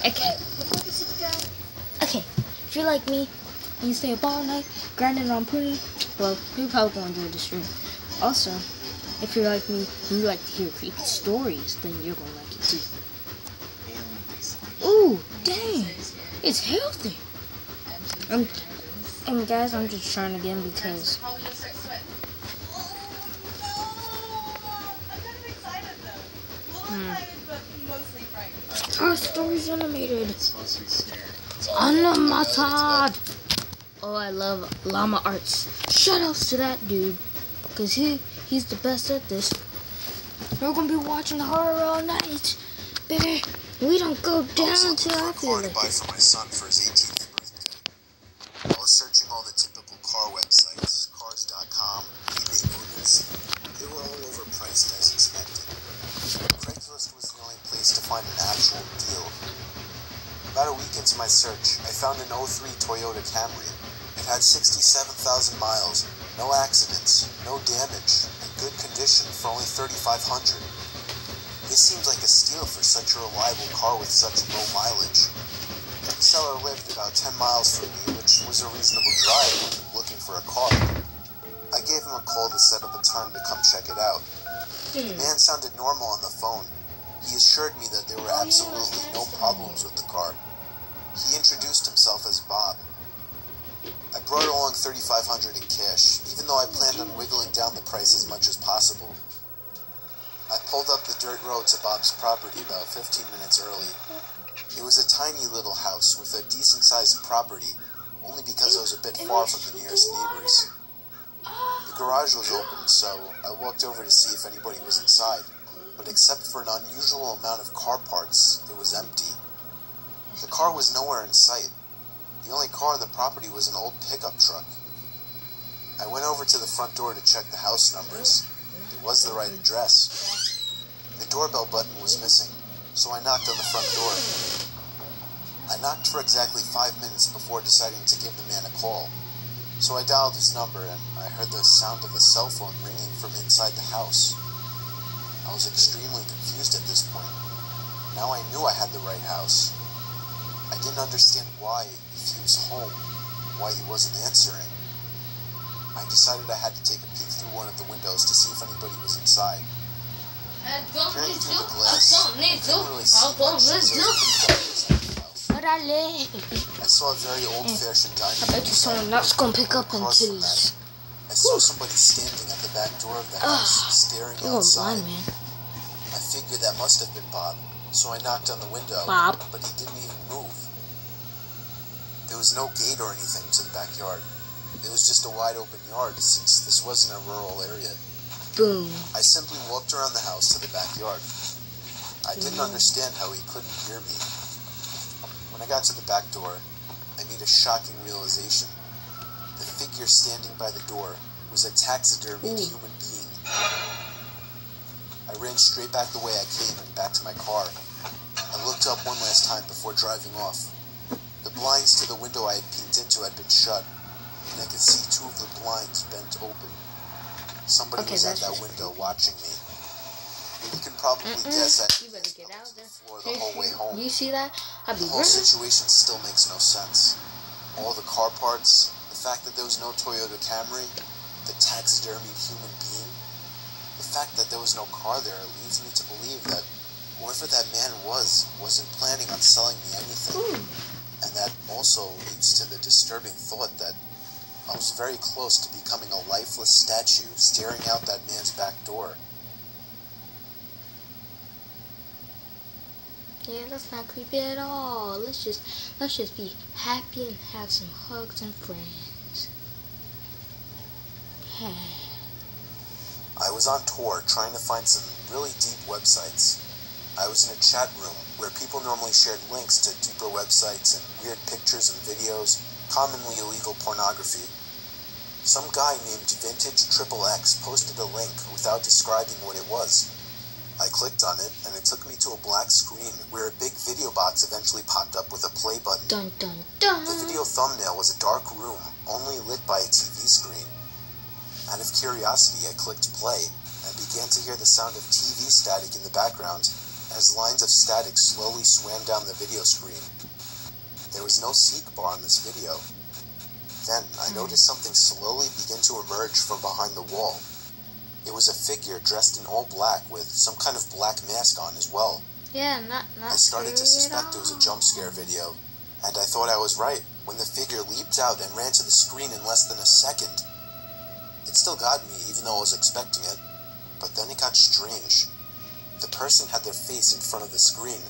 Okay. Okay. If you're like me and you stay up all night grinding on Puni, well, you're probably gonna enjoy the stream. Also, if you're like me and you like to hear creepy stories, then you're gonna like it too. Ooh, dang! It's healthy. And guys, I'm just trying again because. Our story's animated. Animated. Oh, I love llama arts. Shoutouts to that dude, cause he's the best at this. We're gonna be watching the horror all night, baby. We don't go down till I feel like buy for my son for his 18th birthday. I was searching all the typical car websites, cars.com, eBay Motors. They were all overpriced as expected. Craigslist was the only place to find an actual deal. About a week into my search, I found an 03 Toyota Camry. It had 67,000 miles, no accidents, no damage, in good condition for only $3,500. This seems like a steal for such a reliable car with such low mileage. The seller lived about 10 miles from me, which was a reasonable drive when looking for a car. I gave him a call to set up a time to come check it out. The man sounded normal on the phone. He assured me that there were absolutely no problems with the car. He introduced himself as Bob. I brought along $3,500 in cash, even though I planned on wiggling down the price as much as possible. I pulled up the dirt road to Bob's property about 15 minutes early. It was a tiny little house with a decent-sized property, only because I was a bit far from the nearest neighbors. The garage was open, so I walked over to see if anybody was inside, but except for an unusual amount of car parts, it was empty. The car was nowhere in sight. The only car on the property was an old pickup truck. I went over to the front door to check the house numbers. It was the right address. The doorbell button was missing, so I knocked on the front door. I knocked for exactly 5 minutes before deciding to give the man a call. So I dialed his number, and I heard the sound of a cell phone ringing from inside the house. I was extremely confused at this point. Now I knew I had the right house. I didn't understand why, if he was home, why he wasn't answering. I decided I had to take a peek through one of the windows to see if anybody was inside. Peering through the glass, I couldn't really see much as it was pretty dark inside the house. I saw a very old-fashioned dining room. I bet you someone else gonna pick up on Across from titties. that, I saw somebody standing at the back door of the house, staring outside. Blind man. I figured that must have been Bob, so I knocked on the window, Bob. but he didn't even move. There was no gate or anything to the backyard. It was just a wide-open yard, since this wasn't a rural area. Boom. I simply walked around the house to the backyard. I didn't understand how he couldn't hear me. When I got to the back door, I made a shocking realization. The figure standing by the door was a taxidermied human being. I ran straight back the way I came and back to my car. I looked up one last time before driving off. The blinds to the window I had peeked into had been shut, and I could see two of the blinds bent open. Somebody was at that window watching me. You can probably guess that You better get out there. the whole way home. You see that? I'll be The whole running. situation still makes no sense. All the car parts, the fact that there was no Toyota Camry, the taxidermied human being, the fact that there was no car there leads me to believe that whoever that man wasn't planning on selling me anything. And that also leads to the disturbing thought that I was very close to becoming a lifeless statue staring out that man's back door. Yeah, that's not creepy at all. Let's just be happy and have some hugs and friends. I was on tour trying to find some really deep websites. I was in a chat room where people normally shared links to deeper websites and weird pictures and videos, commonly illegal pornography. Some guy named Vintage XXX posted a link without describing what it was. I clicked on it, and it took me to a black screen where a big video box eventually popped up with a play button. Dun dun dun. The video thumbnail was a dark room, only lit by a TV screen. Out of curiosity, I clicked play, and began to hear the sound of TV static in the background, as lines of static slowly swam down the video screen. There was no seek bar on this video. Then I noticed something slowly begin to emerge from behind the wall. It was a figure dressed in all black with some kind of black mask on as well. Yeah, not I started to suspect it was a jump scare video, and I thought I was right when the figure leaped out and ran to the screen in less than a second. It still got me, even though I was expecting it, but then it got strange. The person had their face in front of the screen,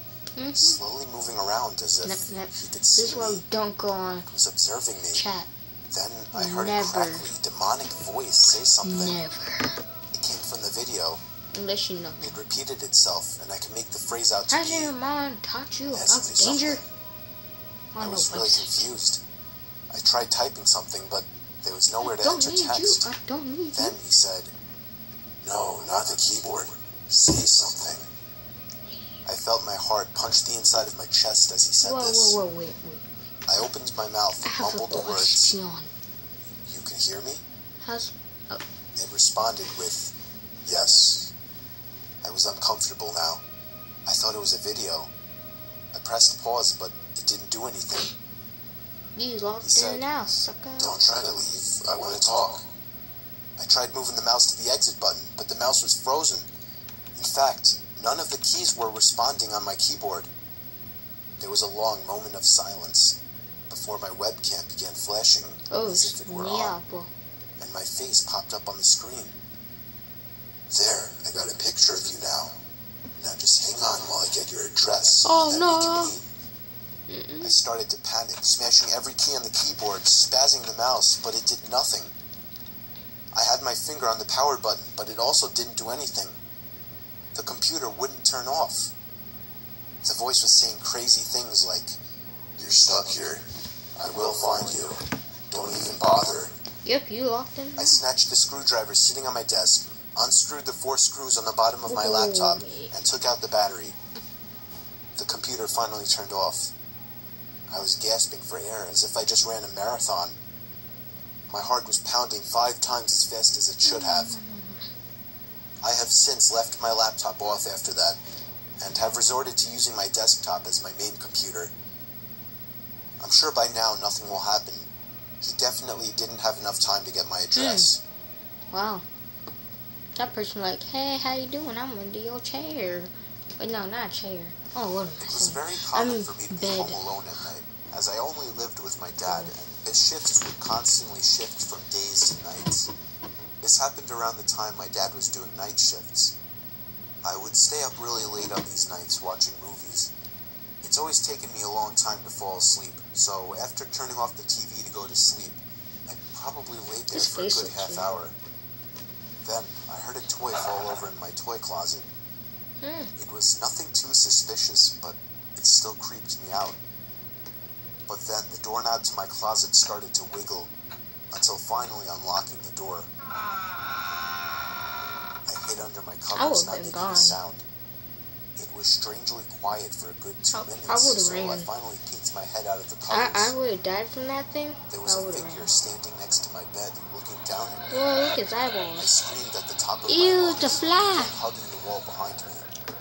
slowly moving around as if he could see This is why we me. don't go on It was observing me. chat. Then I heard a crackly, demonic voice say something. Never. It came from the video. Unless you know. It repeated itself, and I could make the phrase out to Has be, your mom taught you about "Ask me danger? something." On I the was really website. confused. I tried typing something, but there was nowhere to Don't enter need text. you. I don't need Then you. he said, "No, not the keyboard. Say something." I felt my heart punch the inside of my chest as he said this. Wait. I opened my mouth I and have a mumbled the words, question. "You can hear me?" How's... It responded with, "Yes." I was uncomfortable now. I thought it was a video. I pressed pause, but it didn't do anything. You locked He said, in now, sucker. "Don't try to leave. I want to talk." I tried moving the mouse to the exit button, but the mouse was frozen. In fact, none of the keys were responding on my keyboard. There was a long moment of silence before my webcam began flashing as if it were on, and my face popped up on the screen. "There, I got a picture of you now. Now just hang on while I get your address. Oh, and then no. we can meet." I started to panic, smashing every key on the keyboard, spazzing the mouse, but it did nothing. I had my finger on the power button, but it also didn't do anything. The computer wouldn't turn off. The voice was saying crazy things like, "You're stuck here. I will find you. Don't even bother." Yep, you locked in now. I snatched the screwdriver sitting on my desk, unscrewed the 4 screws on the bottom of my laptop, and took out the battery. The computer finally turned off. I was gasping for air as if I just ran a marathon. My heart was pounding 5 times as fast as it should have. I have since left my laptop off after that, and have resorted to using my desktop as my main computer. I'm sure by now nothing will happen. He definitely didn't have enough time to get my address. Wow. That person like, hey, how you doing? I'm under your chair. Wait, no, not a chair. Oh, what am I It was saying? very common mean, for me to be bed. home alone at night, as I only lived with my dad, and his shifts would constantly shift from days to nights. This happened around the time my dad was doing night shifts. I would stay up really late on these nights watching movies. It's always taken me a long time to fall asleep, so after turning off the TV to go to sleep, I probably laid there His for a face good looks half weird. hour. Then I heard a toy fall over in my toy closet. It was nothing too suspicious, but it still creeped me out. But then the doorknob to my closet started to wiggle, until finally unlocking the door. I hid under my covers, not making a sound. It was strangely quiet for a good 2 minutes, I would've so I ran. finally peeked my head out of the covers. I would have died from that thing. There was I a would have figure ran. standing next to my bed, looking down at me. Whoa, look at his I eyeballs. screamed at the top of my Ew, lungs, it's a fly. and hugging the wall behind me.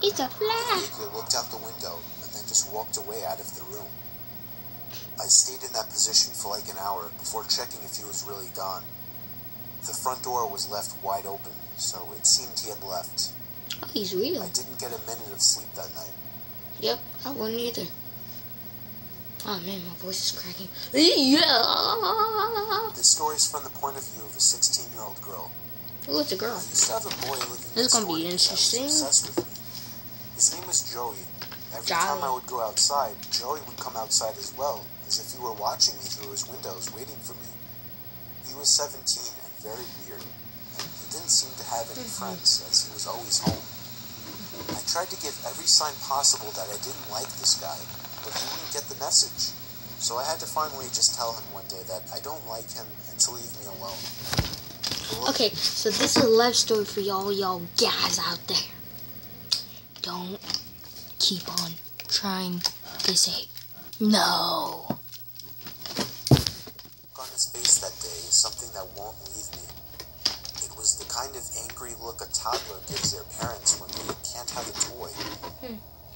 It's a The fly. figure looked out the window and then just walked away out of the room. I stayed in that position for like an hour before checking if he was really gone. The front door was left wide open, so it seemed he had left. Oh, he's real. I didn't get a minute of sleep that night. Yep, I wouldn't either. Oh man, my voice is cracking. Yeah. This story is from the point of view of a 16-year-old girl. Oh, it's a girl. I used to have a boy living This is next gonna door be to me that was interesting. obsessed with me. His name was Joey. Every time I would go outside, Joey would come outside as well, as if he were watching me through his windows, waiting for me. He was 17 and very weird, and he didn't seem to have any friends, as he was always home. I tried to give every sign possible that I didn't like this guy, but he wouldn't get the message. So I had to finally just tell him one day that I don't like him and to leave me alone. Okay, so this is a life story for y'all guys out there. Don't keep on trying to say no. On his face that day is something that won't leave me. It was the kind kind of angry look a toddler gives their parents when they can't have a toy.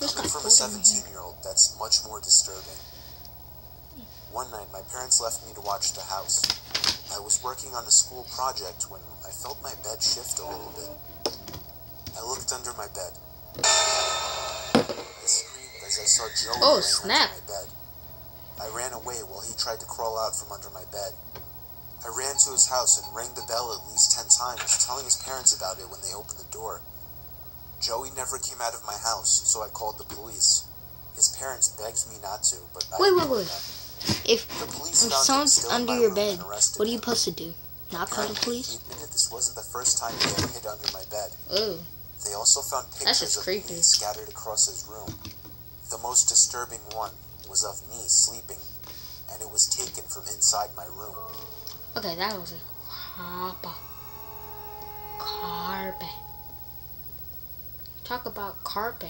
Coming from a 17-year-old, that's much more disturbing. One night, my parents left me to watch the house. I was working on a school project when I felt my bed shift a little bit. I looked under my bed. I screamed as I saw Joey laying under my bed. I ran away while he tried to crawl out from under my bed. I ran to his house and rang the bell at least 10 times, telling his parents about it when they opened the door. Joey never came out of my house, so I called the police. His parents begged me not to, but I ignored them. If The police someone's found him still in under my your room bed, and arrested what are you him. supposed to do? Not call the Apparently, police? he admitted this wasn't the first time he had hid under my bed. Oh, They also found that's pictures just of creepy. me scattered across his room. The most disturbing one was of me sleeping, and it was taken from inside my room. Okay, that was a carpe. Talk about carpe.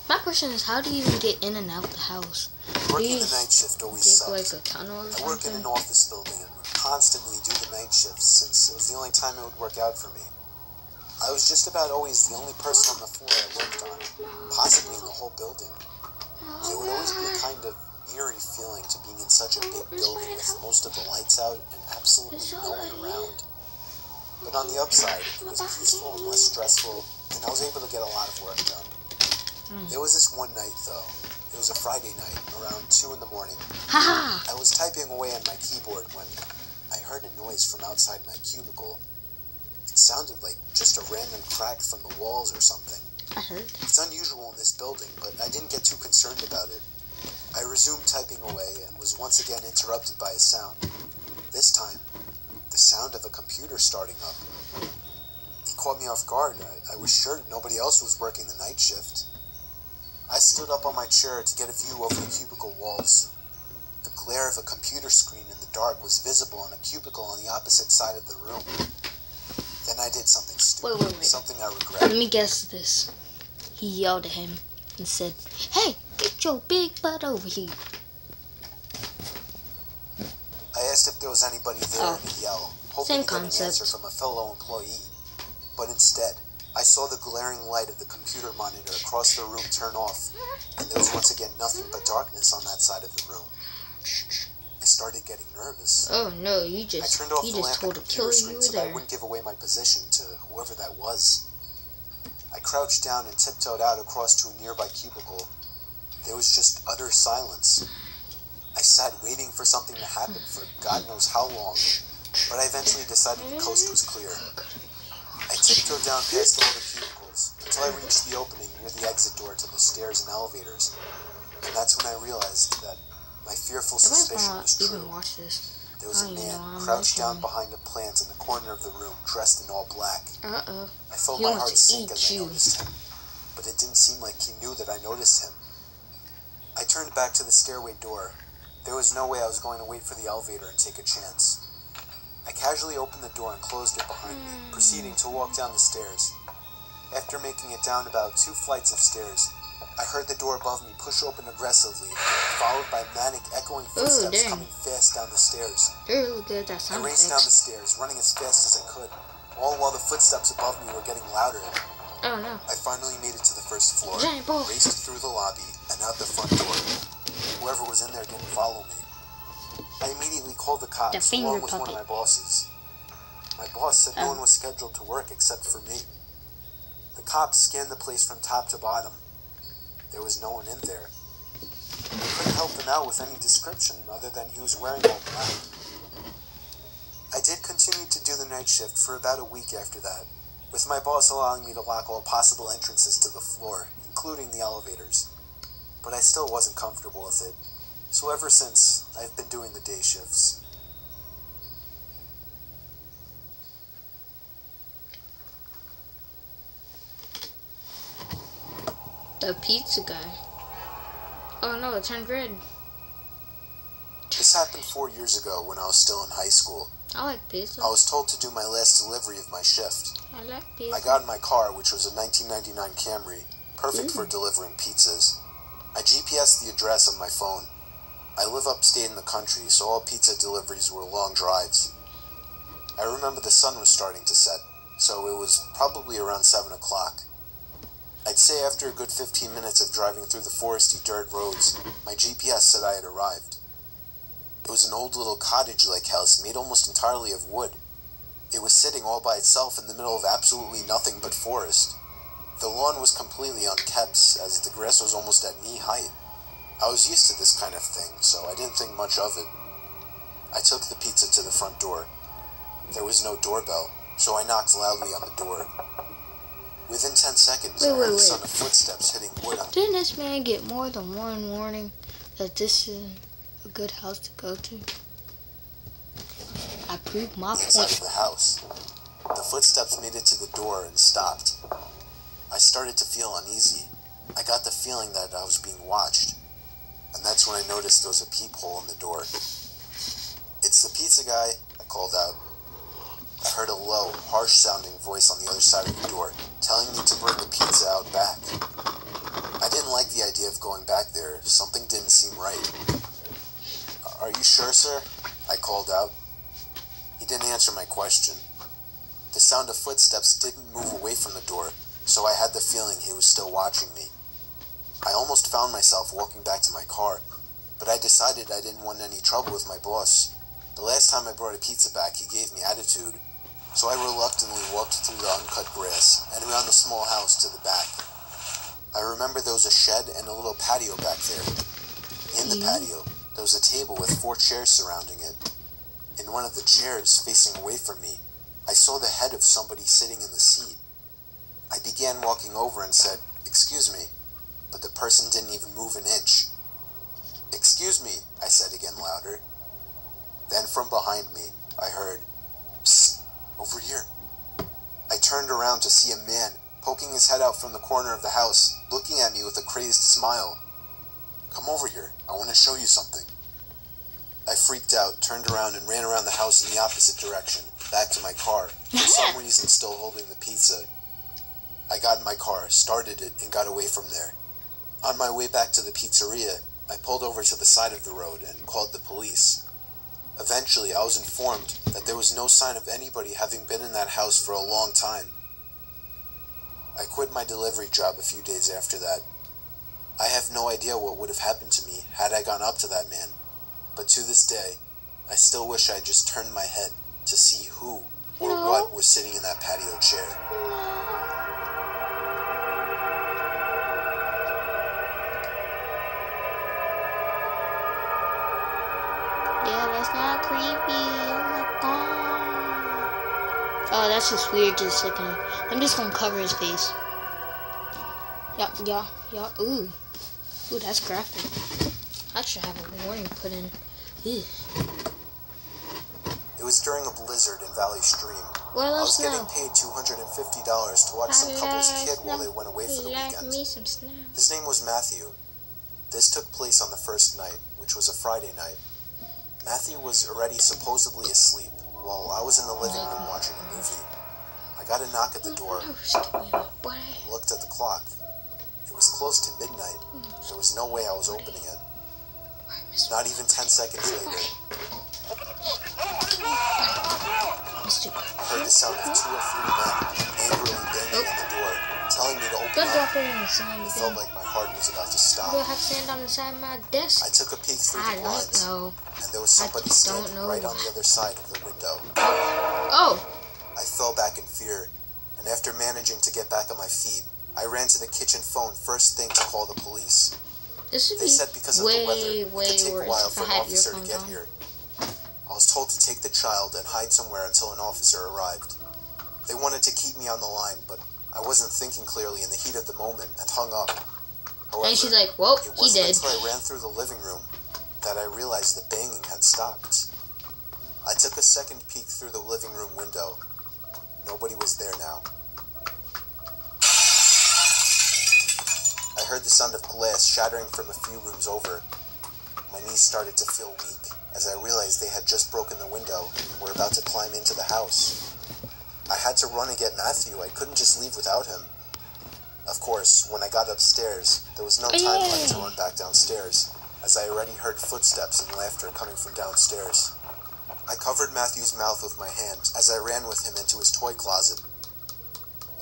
My question is, how do you even get in and out the house? Working the night shift always dig sucked. like a tunnel or I work in something? an office building and would constantly do the night shifts since it was the only time it would work out for me. I was just about always the only person on the floor I worked on, possibly in the whole building. It would always be a kind of eerie feeling to being in such a big building with most of the lights out and absolutely no one around. But on the upside, it was peaceful and less stressful, and I was able to get a lot of work done. There was this one night, though. It was a Friday night, around 2 in the morning. Haha! I was typing away on my keyboard when I heard a noise from outside my cubicle. It sounded like just a random crack from the walls or something. I heard. It's unusual in this building, but I didn't get too concerned about it. I resumed typing away and was once again interrupted by a sound. This time, the sound of a computer starting up. It caught me off guard. I was sure nobody else was working the night shift. I stood up on my chair to get a view over the cubicle walls. The glare of a computer screen in the dark was visible on a cubicle on the opposite side of the room. Then I did something stupid, Wait. something I regret. Let me guess this. He yelled at him and said, "Hey, get your big butt over here." I asked if there was anybody there to yell, hoping to get an answer from a fellow employee. But instead, I saw the glaring light of the computer monitor across the room turn off, and there was once again nothing but darkness on that side of the room. I started getting nervous. Oh no, I turned off the lamp told and the killer computer you screen were so that I there. wouldn't give away my position to whoever that was. I crouched down and tiptoed out across to a nearby cubicle. There was just utter silence. I sat waiting for something to happen for God knows how long, but I eventually decided the coast was clear. I tiptoed down past all the cubicles until I reached the opening near the exit door to the stairs and elevators, and that's when I realized that my fearful suspicion was true. Watch this. There was a man crouched down behind a plant in the corner of the room, dressed in all black. Uh-oh. I felt He my wants heart to sink eat as I you. noticed him, but it didn't seem like he knew that I noticed him. I turned back to the stairway door. There was no way I was going to wait for the elevator and take a chance. I casually opened the door and closed it behind me, proceeding to walk down the stairs. After making it down about 2 flights of stairs, I heard the door above me push open aggressively, followed by manic, echoing footsteps coming fast down the stairs. They're really good at I sound raced down the effects. stairs, running as fast as I could, all while the footsteps above me were getting louder. Oh no. I finally made it to the first floor, Giant ball. raced through the lobby, and out the front door. Whoever was in there didn't follow me. I immediately called the cops, The finger along with one of puppet. my bosses. My boss said no one was scheduled to work except for me. The cops scanned the place from top to bottom. There was no one in there. I couldn't help him out with any description other than he was wearing all black. I did continue to do the night shift for about a week after that, with my boss allowing me to lock all possible entrances to the floor, including the elevators. But I still wasn't comfortable with it, so ever since, I've been doing the day shifts. The pizza guy. Oh no, it turned red. This happened 4 years ago when I was still in high school. I like pizza. I was told to do my last delivery of my shift. I like pizza. I got in my car, which was a 1999 Camry, perfect for delivering pizzas. I GPSed the address on my phone. I live upstate in the country, so all pizza deliveries were long drives. I remember the sun was starting to set, so it was probably around 7 o'clock. I'd say after a good 15 minutes of driving through the foresty dirt roads, my GPS said I had arrived. It was an old little cottage-like house made almost entirely of wood. It was sitting all by itself in the middle of absolutely nothing but forest. The lawn was completely unkept, as the grass was almost at knee height. I was used to this kind of thing, so I didn't think much of it. I took the pizza to the front door. There was no doorbell, so I knocked loudly on the door. Within 10 seconds, I heard the sound of footsteps hitting wood on. Didn't this man get more than one warning that this is a good house to go to? I proved my inside point. of the house. The footsteps made it to the door and stopped. I started to feel uneasy. I got the feeling that I was being watched. And that's when I noticed there was a peephole in the door. "It's the pizza guy," I called out. I heard a low, harsh-sounding voice on the other side of the door, telling me to bring the pizza out back. I didn't like the idea of going back there. Something didn't seem right. "Are you sure, sir?" I called out. He didn't answer my question. The sound of footsteps didn't move away from the door, so I had the feeling he was still watching me. I almost found myself walking back to my car, but I decided I didn't want any trouble with my boss. The last time I brought a pizza back, he gave me attitude, so I reluctantly walked through the uncut grass and around the small house to the back. I remember there was a shed and a little patio back there. In the patio, there was a table with 4 chairs surrounding it. In one of the chairs, facing away from me, I saw the head of somebody sitting in the seat. I began walking over and said, "Excuse me," but the person didn't even move an inch. "Excuse me," I said again louder. Then from behind me, I heard, "Psst, over here." I turned around to see a man poking his head out from the corner of the house, looking at me with a crazed smile. "Come over here, I want to show you something." I freaked out, turned around, and ran around the house in the opposite direction, back to my car, for some reason still holding the pizza. I got in my car, started it, and got away from there. On my way back to the pizzeria, I pulled over to the side of the road and called the police. Eventually, I was informed that there was no sign of anybody having been in that house for a long time. I quit my delivery job a few days after that. I have no idea what would have happened to me had I gone up to that man, but to this day, I still wish I had just turned my head to see who or what was sitting in that patio chair. Yeah, that's not creepy. Oh my god. Oh, that's just weird just looking at it. I'm just gonna cover his face. Yeah. Ooh, that's graphic. I should have a warning put in. Ew. It was during a blizzard in Valley Stream. Well, I was getting paid $250 to watch some couple's kid while they went away for the weekend. His name was Matthew. This took place on the first night, which was a Friday night. Matthew was already supposedly asleep while I was in the living room watching a movie. I got a knock at the door and looked at the clock. It was close to midnight. There was no way I was opening it. Not even 10 seconds later, I heard the sound of 2 or 3 men angrily banging on the door, telling me to open up. It felt like my heart was about to stop. I have sand on the side of my desk. I took a peek through the blinds, and there was somebody standing right on the other side of the window. Oh! I fell back in fear, and after managing to get back on my feet, I ran to the kitchen phone first thing to call the police. They said because of the weather, it could take a while for an officer to get here. I was told to take the child and hide somewhere until an officer arrived. They wanted to keep me on the line, but I wasn't thinking clearly in the heat of the moment and hung up. However, And she's like, "Well, it he wasn't did." until I ran through the living room that I realized the banging had stopped. I took a second peek through the living room window. Nobody was there now. I heard the sound of glass shattering from a few rooms over. My knees started to feel weak as I realized they had just broken the window and were about to climb into the house. I had to run and get Matthew. I couldn't just leave without him. Of course, when I got upstairs, there was no time left to run back downstairs, as I already heard footsteps and laughter coming from downstairs. I covered Matthew's mouth with my hand as I ran with him into his toy closet.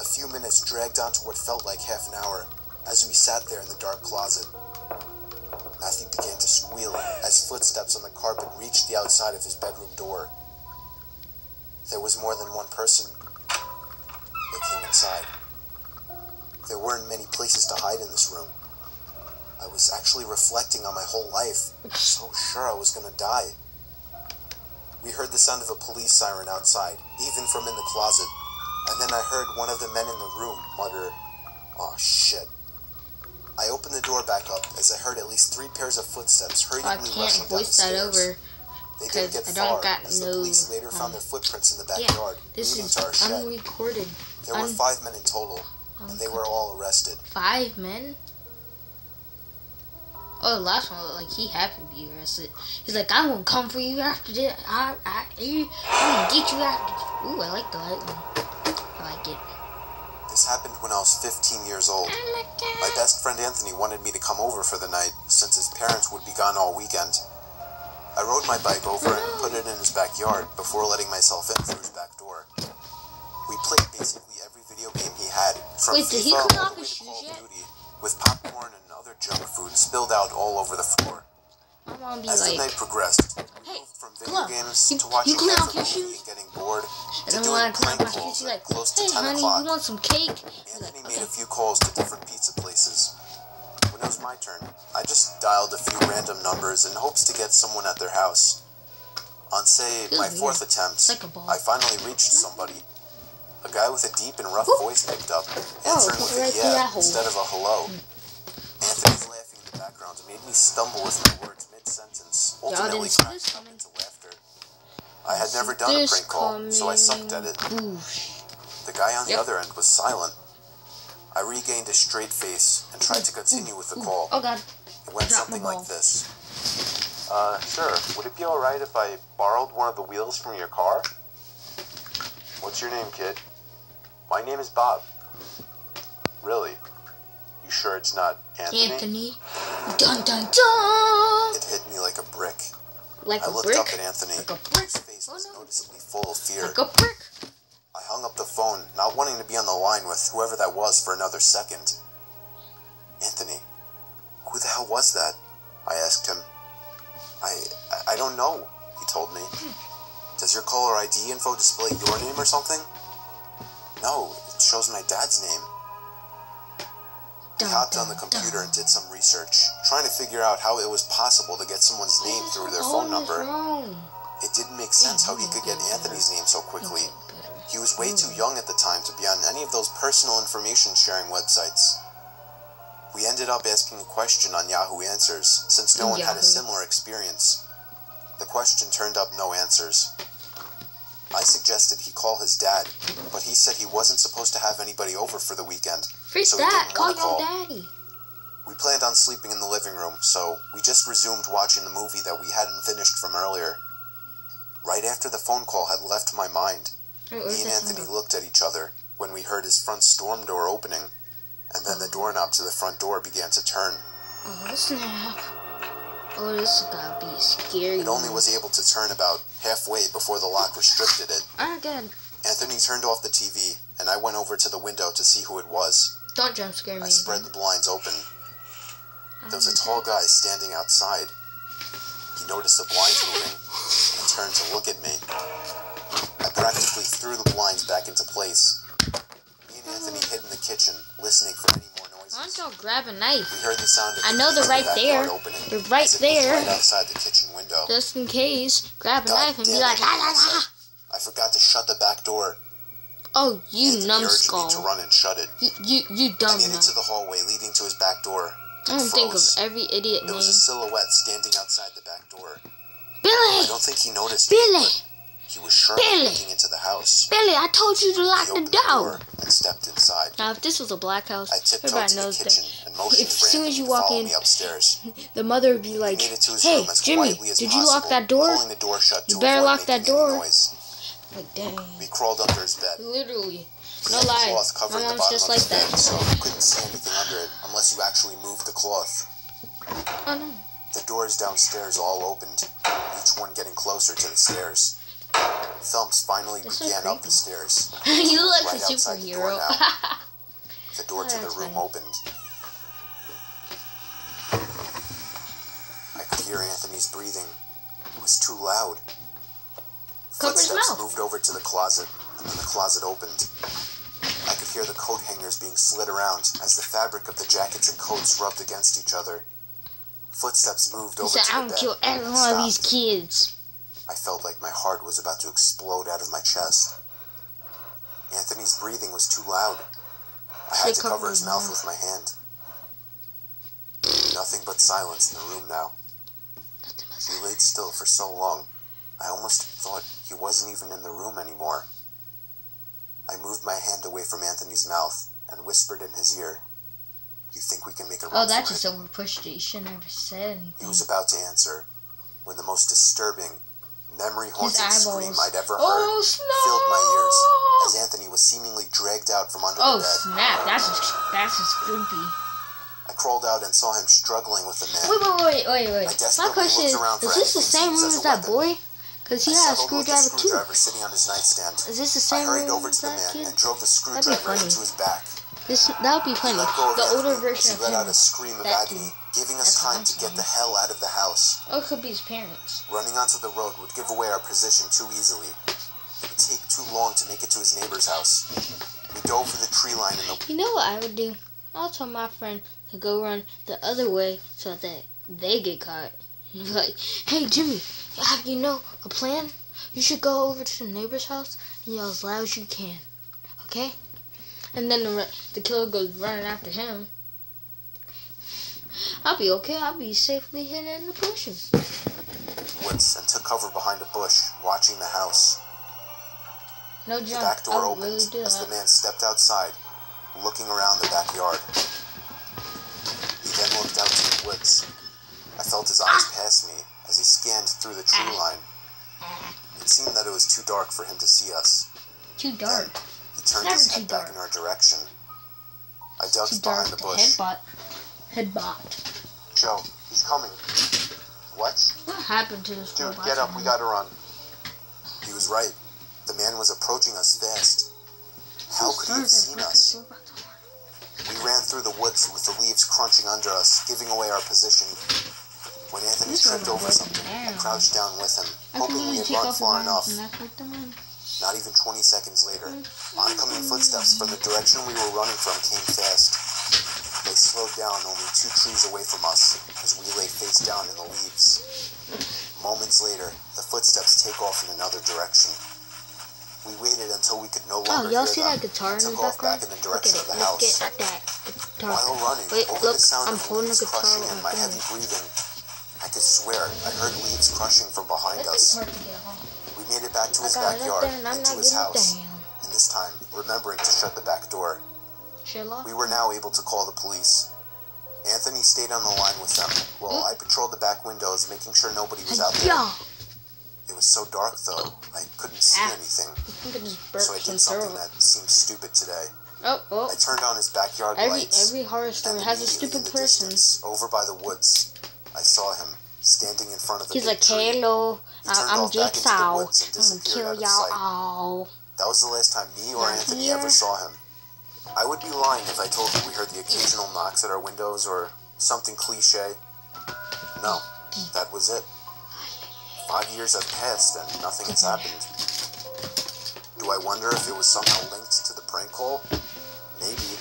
A few minutes dragged on to what felt like half an hour as we sat there in the dark closet. Matthew began to squeal as footsteps on the carpet reached the outside of his bedroom door. There was more than one person that came inside. There weren't many places to hide in this room. I was actually reflecting on my whole life, so sure I was gonna die. We heard the sound of a police siren outside, even from in the closet, and then I heard one of the men in the room mutter, "Aw, shit." I opened the door back up as I heard at least 3 pairs of footsteps hurriedly rushing down the stairs. I can't voice that over. They didn't get far, as the police later found their footprints in the backyard, leading to our shed. Unrecorded. There were 5 men in total, and they were all arrested. 5 men? Oh, the last one looked like he had to be arrested. He's like, "I'm gonna come for you after this. I'm gonna get you after." Ooh, I like the light one. I like it. This happened when I was 15 years old. My best friend Anthony wanted me to come over for the night, since his parents would be gone all weekend. I rode my bike over and put it in his backyard before letting myself in through his back door. We played basically every video game he had, from Wait, did he FIFA clean all off the way his to Call shoes of yet? Duty, with popcorn and other junk food spilled out all over the floor. My mom be As the like, night progressed, we "Hey, moved from come video on. games You to watching clean half off a your movie shoes?" and getting bored, And to then doing when I clean off prank my shoes, calls she's at like, close to "Hey, 10 honey, o'clock. you want some cake?" He's Anthony like, made a "Okay." few calls to different pizza places. When it was my turn, I just dialed a few random numbers in hopes to get someone at their house. On, say, Feels my weird. 4th attempt, Like a ball. I finally reached somebody. A guy with a deep and rough voice picked up, Oh, answering put with it right a through yeah that hole. instead of a hello. Anthony's laughing in the background made me stumble with my words mid-sentence, ultimately didn't see this cracking up coming. into laughter. I had never done a prank call, so I sucked at it. Boosh. The guy on the Yep. other end was silent. I regained a straight face and tried to continue with the call. Oh god. It went dropped my something ball. like this. Sir, would it be alright if I borrowed one of the wheels from your car? What's your name, kid? My name is Bob. Really? You sure it's not Anthony? Anthony. Dun dun dun. It hit me like a brick. Like I a looked brick. up at Anthony. Like a brick. His face was Oh, no. noticeably full of fear. Like a brick. I hung up the phone, not wanting to be on the line with whoever that was for another second. Anthony, who the hell was that? I asked him. I don't know, he told me. Does your caller ID info display your name or something? No, it shows my dad's name. He hopped on the computer and did some research, trying to figure out how it was possible to get someone's name through their phone number. It didn't make sense how he could get Anthony's name so quickly. He was way too young at the time to be on any of those personal information sharing websites. We ended up asking a question on Yahoo Answers, since no one had a similar experience. The question turned up no answers. I suggested he call his dad, but he said he wasn't supposed to have anybody over for the weekend, Freak so he that. didn't Call want to call. your daddy. We planned on sleeping in the living room, so we just resumed watching the movie that we hadn't finished from earlier. Right after the phone call had left my mind, me and Anthony looked at each other when we heard his front storm door opening, and then the doorknob to the front door began to turn. Oh, snap. Oh, this is gotta be scary. It only was able to turn about halfway before the lock restricted it. Oh, good. Anthony turned off the TV, and I went over to the window to see who it was. Don't jump scare me. I spread the blinds open. There was a tall guy standing outside. He noticed the blinds moving and turned to look at me. I practically threw the blinds back into place. Me and Anthony hid in the kitchen, listening for any more noises. Why don't y'all grab a knife? We heard the sound of I the know key they're in right the backyard there. opening, They're right as if it was there. right outside the kitchen window. Just in case, grab a God knife and be damn like, it, la la I la. said. I forgot to shut the back door. Oh, you Anthony urged me numbskull. to run and shut it. You I dumb made it nut. to the hallway leading to his back door. I don't think of froze. every idiot There name. was a silhouette standing outside the back door. I Billy! don't think he noticed Billy! me, but he was surely Billy! looking into the house. Billy, I told you to lock He the opened door. and stepped inside. Now, if this was a black house, I tiptoed everybody to the knows kitchen that. and motioned As for soon as Anthony you to walk follow in, me upstairs. the mother would be like, We made it to his hey, room as Jimmy, quietly as did possible, you lock that door? pulling the door shut You to better avoid lock that making any door. noise. Like, dang. We crawled under his bed. Literally. No The lie. cloth My covering the mom's bottom just of like the bed, that. so you couldn't see anything under it unless you actually moved the cloth. Oh, no. The doors downstairs all opened. We each one getting closer to the stairs. Thumps finally began up the stairs. You look like Right a outside the door superhero. now. The door to the That's room funny. opened. I could hear Anthony's breathing. It was too loud. Cover his Footsteps mouth. moved over to the closet, and then the closet opened. I could hear the coat hangers being slid around as the fabric of the jackets and coats rubbed against each other. Footsteps moved He over said, to the I'm bed gonna kill every and one of these stopped. kids. I felt like my heart was about to explode out of my chest. Anthony's breathing was too loud. I had to cover his mouth with my hand. Nothing but silence in the room now. We laid still for so long, I almost thought he wasn't even in the room anymore. I moved my hand away from Anthony's mouth and whispered in his ear, "You think we can make a run Oh, that for just it?" over pushed it. You should never said He anything. was about to answer when the most disturbing, memory-haunting His scream eyeballs. I'd ever heard Oh, snap! filled my ears as Anthony was seemingly dragged out from under Oh, the bed. snap. That's just creepy. I crawled out and saw him struggling with the man. Wait. I My desperately question looked is around for this the anything same to use room as as a that weapon. boy? Because he I had a settled with the screwdriver too. screwdriver sitting on his nightstand. Is this the I same hurried room over as to the that man kid? and drove the That'd be screwdriver funny. into his back. That would be funny. He let go of The older Anthony as version he of let out him. a scream of That agony, dude. giving us That's what time I'm to get saying. the hell out of the house. Oh, it could be his parents. Running onto the road would give away our position too easily. It would take too long to make it to his neighbor's house. We dove for the tree line in the... You know what I would do? I'll tell my friend to go run the other way so that they get caught. Like, hey Jimmy, have you know a plan? You should go over to the neighbor's house and yell as loud as you can, okay? And then the killer goes running after him. I'll be okay. I'll be safely hidden in the bushes. woods and took cover behind a bush, watching the house. No The jump. back door I would opened really do as the that. man stepped outside, looking around the backyard. He then looked out to the woods. I felt his eyes pass me as he scanned through the tree line. It seemed that it was too dark for him to see us. Too dark. Then he turned Never his too head back dark. in our direction. I ducked Too behind dark the to bush. headbutt. Joe, he's coming. What? What happened to this Dude, robot? get up, we gotta run. He was right. The man was approaching us fast. How could he have seen us? We ran through the woods with the leaves crunching under us, giving away our position. When Anthony tripped over something, I crouched down with him, hoping we had run far enough. Not even 20 seconds later, oncoming footsteps from the direction we were running from came fast. They slowed down only 2 trees away from us as we lay face down in the leaves. Moments later, the footsteps take off in another direction. We waited until we could no longer y'all hear see them that guitar and in the took off background? back in the Look at direction it. of the Look house. at that guitar. While running, Wait, over look, the sound I'm of holding leaves the guitar crushing and on my my heavy finger. breathing, I could swear I heard leaves crushing from behind us. We made it back to his backyard and to his house, and this time remembering to shut the back door. We were now able to call the police. Anthony stayed on the line with them, while I patrolled the back windows, making sure nobody was out there. It was so dark, though, I couldn't see anything, so I did something that seemed stupid today. Oh. I turned on his backyard lights, Every horror story and has a immediately stupid in the person. distance, over by the woods, I saw him, standing in front of the He's big like, tree. hello, He turned I'm off back into the Jigsaw. woods and I'm gonna disappeared kill out of y'all sight. all. That was the last time me or Not Anthony here. ever saw him. I would be lying if I told you we heard the occasional knocks at our windows or something cliche. No, that was it. 5 years have passed and nothing has happened. Do I wonder if it was somehow linked to the prank call? Maybe.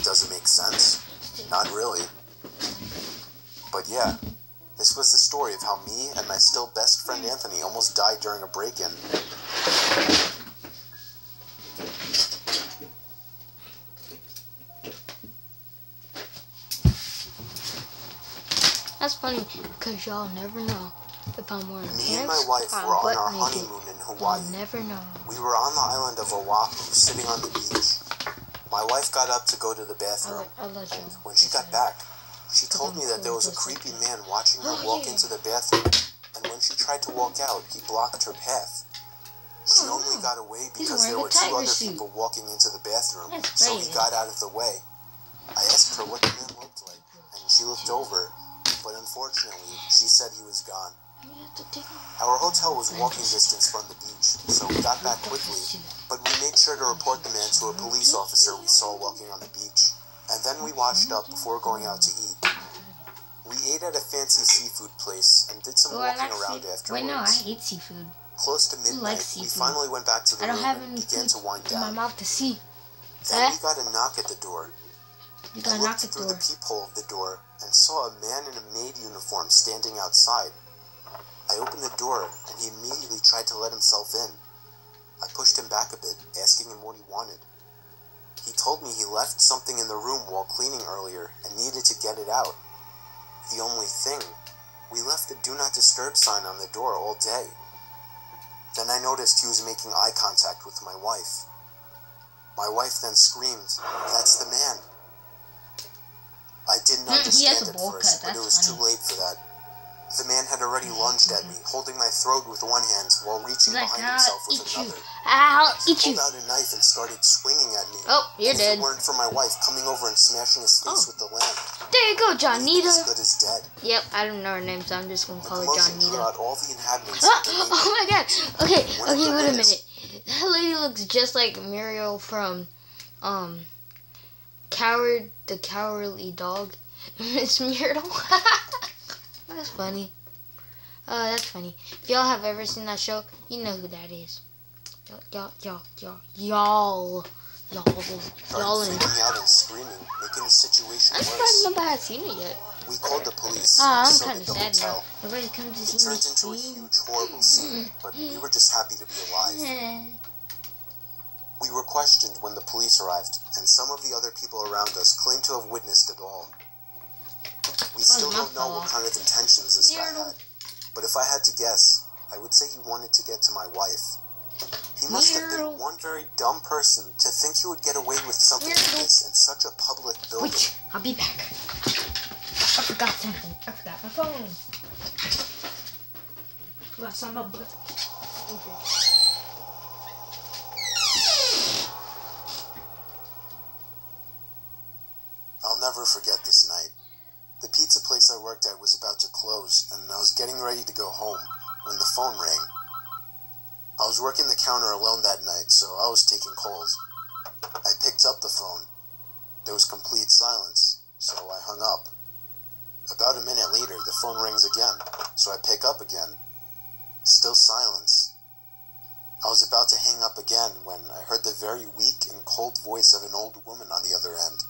Does it make sense? Not really. But yeah, this was the story of how me and my still best friend Anthony almost died during a break-in. That's funny, because y'all never know if I'm wearing pants. Me and my wife or were on butt our naked. honeymoon in Hawaii. You'll never know. We were on the island of Oahu, sitting on the beach. My wife got up to go to the bathroom, I'll let you and know. when she got back, she told me that there was a creepy man watching her walk into the bathroom, and when she tried to walk out, he blocked her path. She only got away because there wearing a were 2 tiger other suit. people walking into the bathroom, That's so he crazy. got out of the way. I asked her what the man looked like, and she looked over, but unfortunately, she said he was gone. Our hotel was walking distance from the beach, so we got back quickly, but we made sure to report the man to a police officer we saw walking on the beach, and then we washed up before going out to eat. We ate at a fancy seafood place and did some walking around afterwards. Wait, no, I hate seafood. Close to midnight, we finally went back to the room and began to wind down. In my mouth to see. Then we got a knock at the door. You got I a knock looked at the through door. the peephole of the door and saw a man in a maid uniform standing outside. I opened the door and he immediately tried to let himself in. I pushed him back a bit, asking him what he wanted. He told me he left something in the room while cleaning earlier and needed to get it out. The only thing, we left the do not disturb sign on the door all day. Then I noticed he was making eye contact with my wife. My wife then screamed, "That's the man." I didn't understand at first, but it was too late for that. The man had already lunged at me, holding my throat with one hand while reaching behind himself with another. I'll He eat you. pulled out a knife and started swinging at me. Oh, you're and dead. if it weren't for my wife coming over and smashing his face with the lamp, There you go, he'd be as Johnita. good as dead. Yep, I don't know her name, so I'm just gonna The call her commotion drew Johnita. out all the inhabitants of the neighborhood. Oh my god. Okay, One of the wait a witnesses- minute. That lady looks just like Muriel from the Cowardly Dog. Miss Myrtle. That's funny. That's funny. If y'all have ever seen that show, you know who that is. Y'all Started freaking out and screaming, making the situation I'm surprised worse. nobody has seen it yet. We called the police. I'm so kind did of the sad now. hotel. Everybody comes to It see me turned into a scream. huge, horrible scene, but we were just happy to be alive. We were questioned when the police arrived, and some of the other people around us claimed to have witnessed it all. We still don't know what kind of intentions this guy had, but if I had to guess, I would say he wanted to get to my wife. He must have been one very dumb person to think he would get away with something like this in such a public building. Wait, I'll be back. I forgot something. I forgot my phone. What's on my butt? Okay. I'll never forget this night. The pizza place I worked at was about to close, and I was getting ready to go home when the phone rang. I was working the counter alone that night, so I was taking calls. I picked up the phone. There was complete silence, so I hung up. About a minute later, the phone rings again, so I pick up again. Still silence. I was about to hang up again when I heard the very weak and cold voice of an old woman on the other end.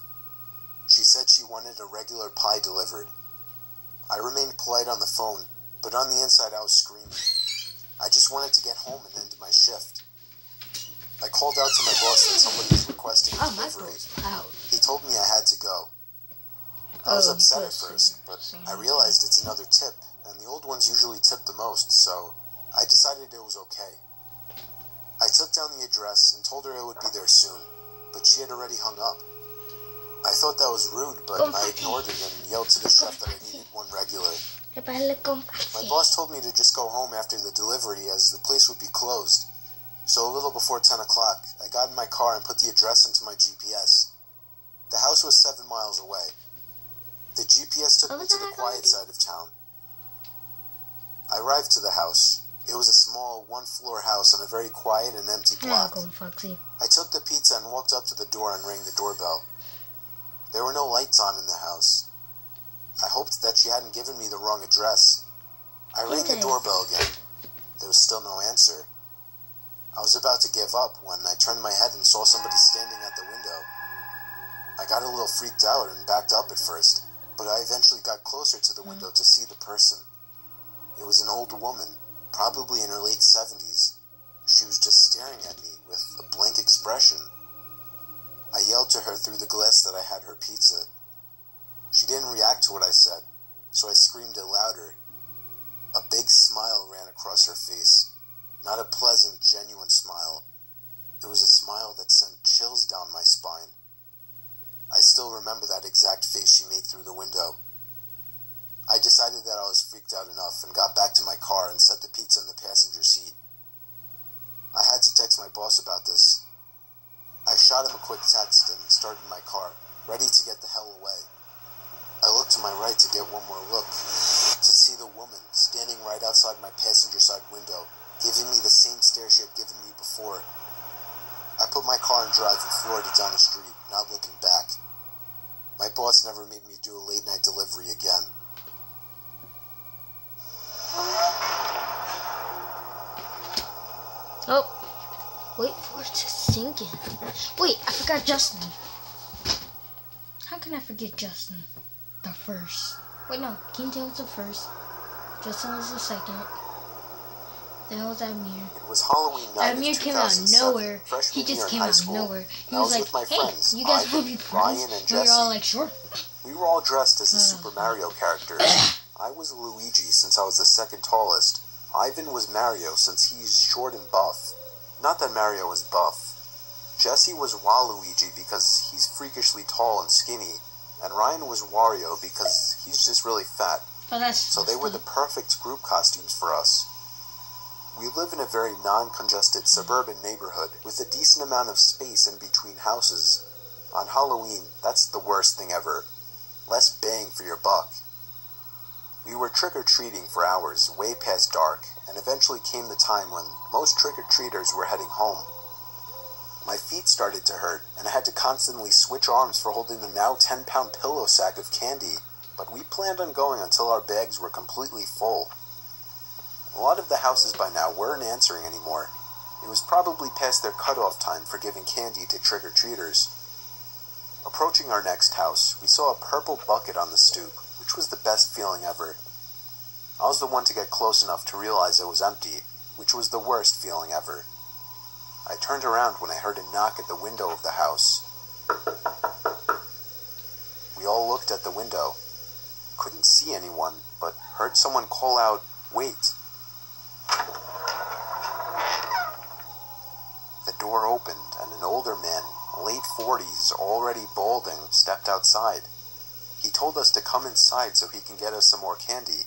She said she wanted a regular pie delivered. I remained polite on the phone, but on the inside I was screaming. I just wanted to get home and end my shift. I called out to my boss that somebody was requesting a delivery. He told me I had to go. I was upset at first, but I realized it's another tip, and the old ones usually tip the most, so I decided it was okay. I took down the address and told her I would be there soon, but she had already hung up. I thought that was rude, but I ignored it and yelled to the chef that I needed one regular. My boss told me to just go home after the delivery as the place would be closed. So a little before 10 o'clock, I got in my car and put the address into my GPS. The house was 7 miles away. The GPS took me to the quiet side of town. I arrived to the house. It was a small, one-floor house on a very quiet and empty block. I took the pizza and walked up to the door and rang the doorbell. There were no lights on in the house. I hoped that she hadn't given me the wrong address. I rang the doorbell again. There was still no answer. I was about to give up when I turned my head and saw somebody standing at the window. I got a little freaked out and backed up at first, but I eventually got closer to the window to see the person. It was an old woman, probably in her late 70s. She was just staring at me with a blank expression. I yelled to her through the glass that I had her pizza. She didn't react to what I said, so I screamed it louder. A big smile ran across her face. Not a pleasant, genuine smile. It was a smile that sent chills down my spine. I still remember that exact face she made through the window. I decided that I was freaked out enough and got back to my car and set the pizza in the passenger seat. I had to text my boss about this. I shot him a quick text and started my car, ready to get the hell away. I looked to my right to get one more look, to see the woman standing right outside my passenger side window, giving me the same stare she had given me before. I put my car in drive and floored it down the street, not looking back. My boss never made me do a late night delivery again. Oh, wait for it to sink in. Wait, I forgot Justin. How can I forget Justin? The first. Wait, no, King Tail was the first. Justin was the second. Then it was Amir. It was Halloween night Amir of came out of 2007, nowhere. freshman He just year in came high out of school. nowhere. He I was like, with my hey, friends, you guys Ivan, want to be Ryan, friends? and We were all Jesse. like, sure. We were all dressed as the Super Mario characters. I was Luigi since I was the second tallest. Ivan was Mario since he's short and buff. Not that Mario was buff. Jesse was Waluigi because he's freakishly tall and skinny. And Ryan was Wario because he's just really fat. Oh, that's so they were the perfect group costumes for us. We live in a very non-congested suburban neighborhood with a decent amount of space in between houses. On Halloween, that's the worst thing ever. Less bang for your buck. We were trick-or-treating for hours, way past dark, and eventually came the time when most trick-or-treaters were heading home. My feet started to hurt, and I had to constantly switch arms for holding the now 10-pound pillow sack of candy, but we planned on going until our bags were completely full. A lot of the houses by now weren't answering anymore. It was probably past their cutoff time for giving candy to trick-or-treaters. Approaching our next house, we saw a purple bucket on the stoop, which was the best feeling ever. I was the one to get close enough to realize it was empty, which was the worst feeling ever. I turned around when I heard a knock at the window of the house. We all looked at the window. Couldn't see anyone, but heard someone call out, "Wait." The door opened and an older man, late 40s, already balding, stepped outside. He told us to come inside so he can get us some more candy.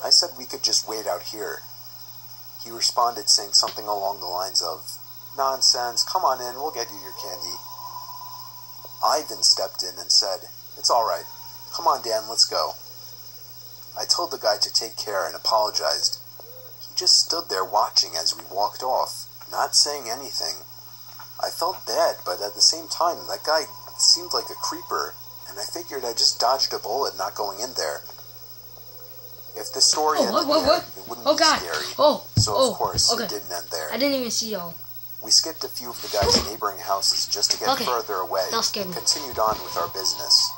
I said we could just wait out here. He responded saying something along the lines of, "Nonsense, come on in, we'll get you your candy." Ivan stepped in and said, "It's all right. Come on, Dan, let's go." I told the guy to take care and apologized. He just stood there watching as we walked off, not saying anything. I felt bad, but at the same time, that guy seemed like a creeper, and I figured I just dodged a bullet not going in there. If the story ended there, it wouldn't be scary. So of course, it didn't end there. I didn't even see y'all. We skipped a few of the guys' neighboring houses just to get further away and continued on with our business.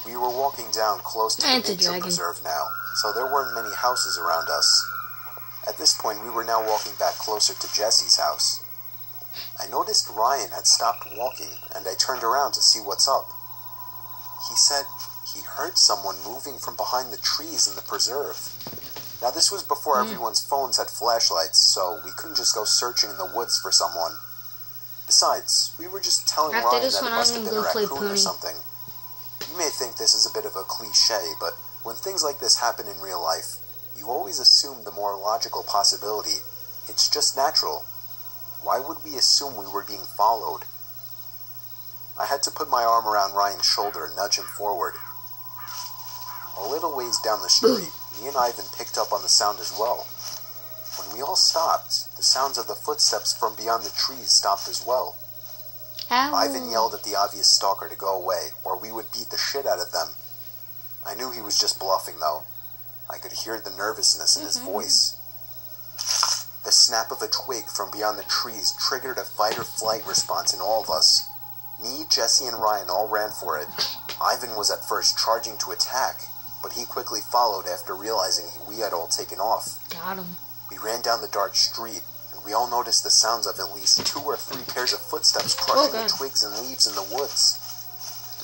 We were walking down close to the nature preserve now, so there weren't many houses around us. At this point, we were now walking back closer to Jesse's house. I noticed Ryan had stopped walking, and I turned around to see what's up. He said he heard someone moving from behind the trees in the preserve. Now, this was before everyone's phones had flashlights, so we couldn't just go searching in the woods for someone. Besides, we were just telling Ryan that it must have been a raccoon or something. You may think this is a bit of a cliche, but when things like this happen in real life, you always assume the more logical possibility. It's just natural. Why would we assume we were being followed? I had to put my arm around Ryan's shoulder and nudge him forward. A little ways down the street, me and Ivan picked up on the sound as well. When we all stopped, the sounds of the footsteps from beyond the trees stopped as well. Ow. Ivan yelled at the obvious stalker to go away, or we would beat the shit out of them. I knew he was just bluffing, though. I could hear the nervousness in his voice. The snap of a twig from beyond the trees triggered a fight-or-flight response in all of us. Me, Jesse, and Ryan all ran for it. Ivan was at first charging to attack, but he quickly followed after realizing we had all taken off. Got him. We ran down the dark street, and we all noticed the sounds of at least 2 or 3 pairs of footsteps crushing the twigs and leaves in the woods.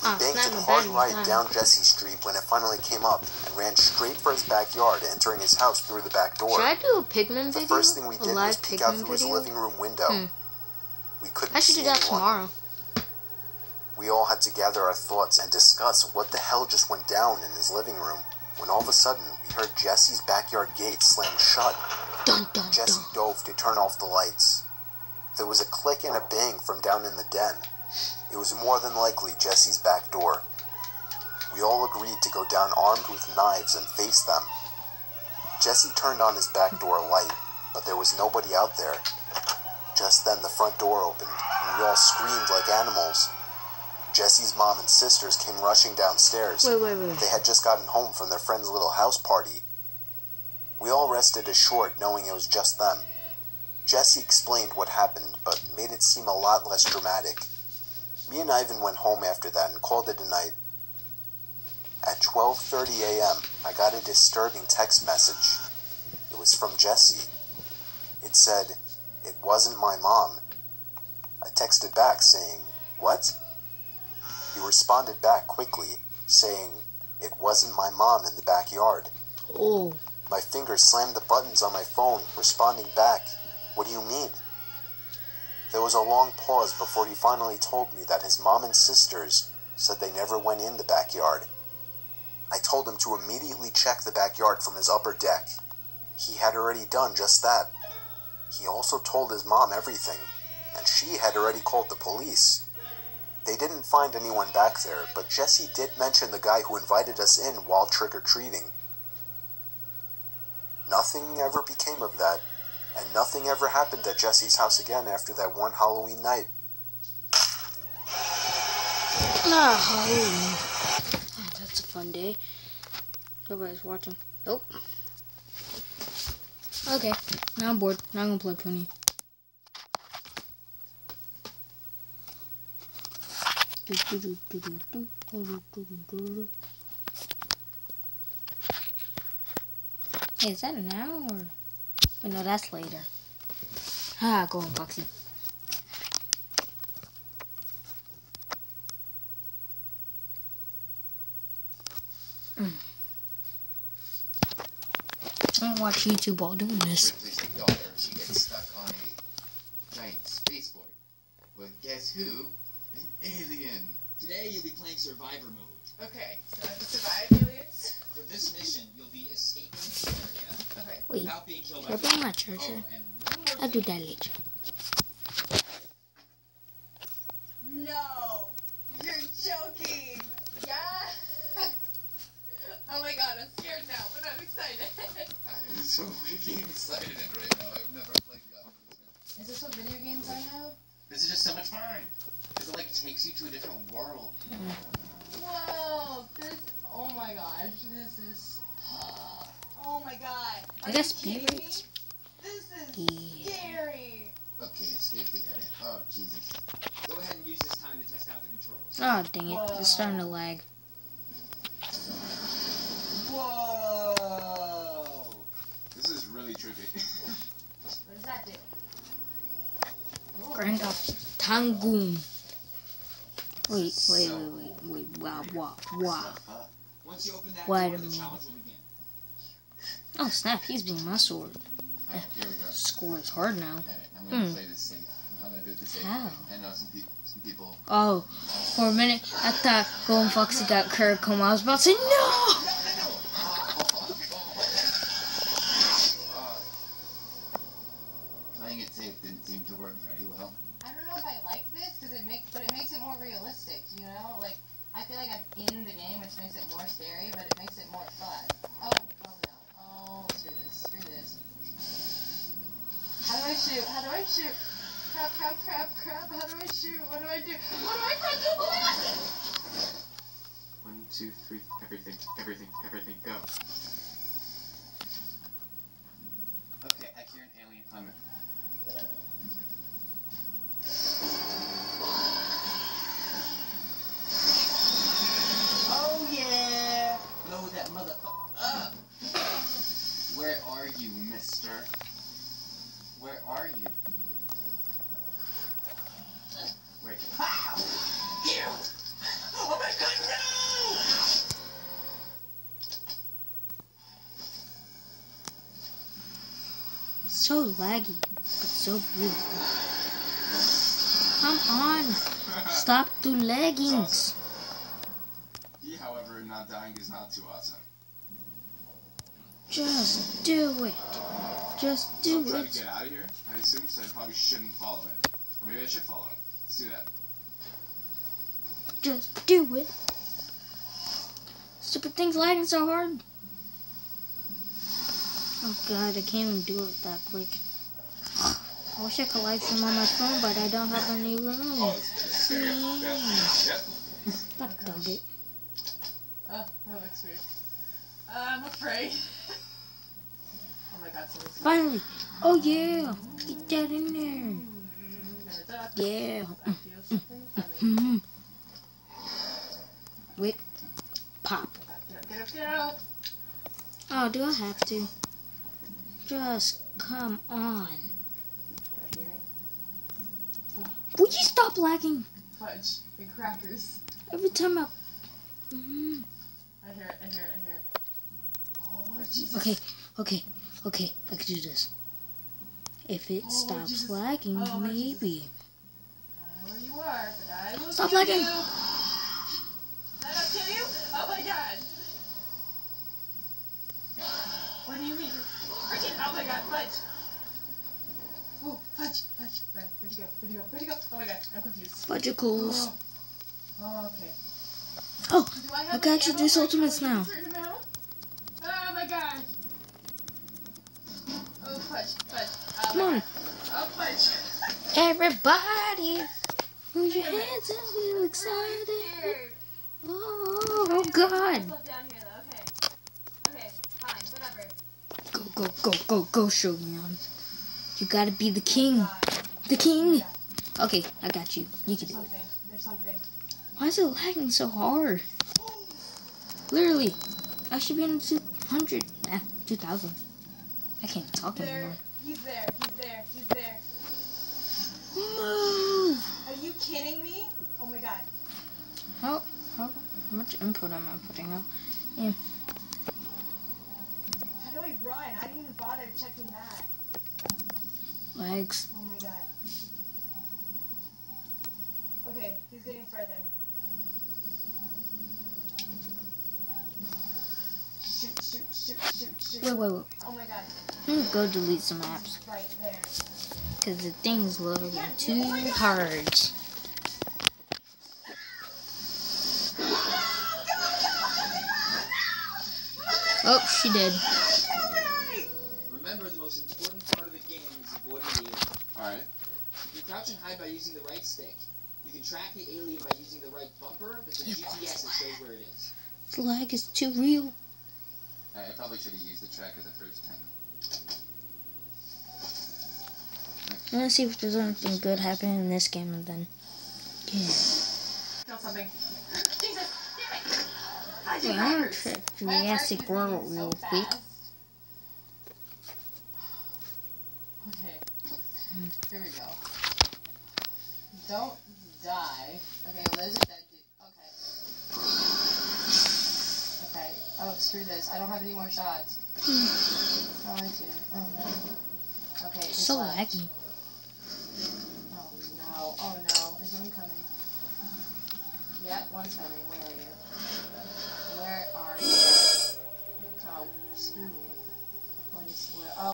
We banked a hard ride down Jesse Street when it finally came up, and ran straight for his backyard, entering his house through the back door. Should I do a Pigman video? The first thing we did was peek out through his living room window. We couldn't see anyone. I should do that tomorrow. We all had to gather our thoughts and discuss what the hell just went down in his living room, when all of a sudden we heard Jesse's backyard gate slam shut. Dun, dun, Jesse dove to turn off the lights. There was a click and a bang from down in the den. It was more than likely Jesse's back door. We all agreed to go down armed with knives and face them. Jesse turned on his back door light, but there was nobody out there. Just then the front door opened, and we all screamed like animals. Jesse's mom and sisters came rushing downstairs. Wait. They had just gotten home from their friend's little house party. We all rested assured knowing it was just them. Jesse explained what happened, but made it seem a lot less dramatic. Me and Ivan went home after that and called it a night. At 12:30 a.m., I got a disturbing text message. It was from Jesse. It said, "It wasn't my mom." I texted back saying, "What?" He responded back quickly, saying, "It wasn't my mom in the backyard." Oh. My fingers slammed the buttons on my phone, responding back, "What do you mean?" There was a long pause before he finally told me that his mom and sisters said they never went in the backyard. I told him to immediately check the backyard from his upper deck. He had already done just that. He also told his mom everything, and she had already called the police. They didn't find anyone back there, but Jesse did mention the guy who invited us in while trick-or-treating. Nothing ever became of that, and nothing ever happened at Jesse's house again after that one Halloween night. Halloween. That's a fun day. Nobody's watching. Nope. Okay, now I'm bored. Now I'm gonna play Pony. Hey, is that now or? Oh, no, that's later. Go on, Foxy. I don't watch YouTube while doing this. Ripley's daughter, she gets stuck on a giant spaceboard. But guess who? An alien. Today you'll be playing Survivor mode. Okay, so I have to survive aliens? For this mission, you'll be escaping the area Okay. Wait, without being killed should I by bring my charger? Oh, and one more I'll do thing. that later. No! You're joking! Yeah? Oh my god, I'm scared now, but I'm excited. I'm so freaking excited right now. I've never played the opposite. Is this what video games are now? This is just so much fun. Because it like takes you to a different world. Whoa! Oh my gosh, this is... Oh my god. I Are guess you kidding me? spirits. This is Yeah. scary. Okay, escape the area. Oh, Jesus. Go ahead and use this time to test out the controls. Oh, dang it. It's starting to lag. Whoa! This is really tricky. What does that do? Oh. Grand Tangoon. Wait. Wow. Once you open that Wait door, a the minute. challenge will begin. Oh, snap. He's being my sword. Alright, here we go. Score is hard now. Alright, I'm gonna play this safe. I'm gonna do this safe. How? I know some people. Oh, for a minute, I thought Golden Foxy got Kirk home. I was about to say, no! Playing it safe didn't seem to work very well. I don't know if I like this, because it makes it more realistic, you know? Like, I feel like I'm in the game, which makes it more scary, but it makes it more fun. Oh no. Oh, screw this. How do I shoot? Crap. How do I shoot? What do I do? Oh my god! 1, 2, 3, everything, go. Okay, I hear an alien humming. Oh yeah! Blow that motherfucker up! Where are you, mister? Where are you? Wait. Pow! You! Oh my god, no! So laggy, but so beautiful. Come on! Stop the leggings! He, however, not dying is not too awesome. Just do it. Just do I'm trying to it. get out of here, I assume, so I probably shouldn't follow him. Or maybe I should follow him. Let's do that. Just do it. Stupid thing's lagging so hard. Oh god, I can't even do it that quick. I wish I could live stream on my phone, but I don't have any room. God dog it. Oh, that looks weird. I'm afraid. Oh my god, so this Finally! Oh yeah! Get that in there! Yeah! I feel something coming. Wait. Pop. Get up. Oh, do I have to? Just come on. I hear it. Will you stop lagging? Fudge and crackers. Every time I... I hear it. Oh, Jesus. Okay. I can do this. If it stops Jesus. lagging, Oh, maybe. I don't know where you are, but I will Stop kill lagging. you. Did I not kill you? Oh my god. What do you mean? Freaking, oh my god, Fudge. Oh, Fudge. Right, where'd you go? Oh my god, I'm confused. Fudgicles. Oh, okay. Oh, Do I have I got you ammo this for ultimates a now. certain amount? Oh my god. Oh, Fudge. Oh, Come on. Oh, Fudge. Everybody, put your hands up, feel excited. Oh God. Down here, though. Okay, fine, whatever. Go, Shogun. You gotta be the king. The king. Okay, I got you. You can do it. There's something. Why is it lagging so hard? Literally, I should be in 200. 2000. I can't talk anymore. He's there. Move! Are you kidding me? Oh my god. How much input am I putting out? Yeah. How do I run? I didn't even bother checking that. Lags. Oh my god. Okay, he's getting further. Shoot. Wait. Oh my god. I'm gonna go delete some apps. Right there. Because the thing's loading too hard. Oh, she did. Remember, the most important part of the game is avoiding the alien. Alright. You can crouch and hide by using the right stick. You can track the alien by using the right bumper, but the GPS that shows where it is. The lag is too real. I probably should have used the tracker the first time. I'm gonna see if there's anything good happening in this game and then. Yeah. Kill something. Jesus! Damn it! Wait, I'm gonna check Jurassic World real quick. Okay. Here we go. Don't die. Okay, well there's a dead dude. Okay. Oh, screw this. I don't have any more shots. Oh, I do. Oh no. Okay, it's So left. laggy. Oh no. Is one coming? Yeah, one's coming. Where are you? Where are you? Oh, screw me. What is where? Oh.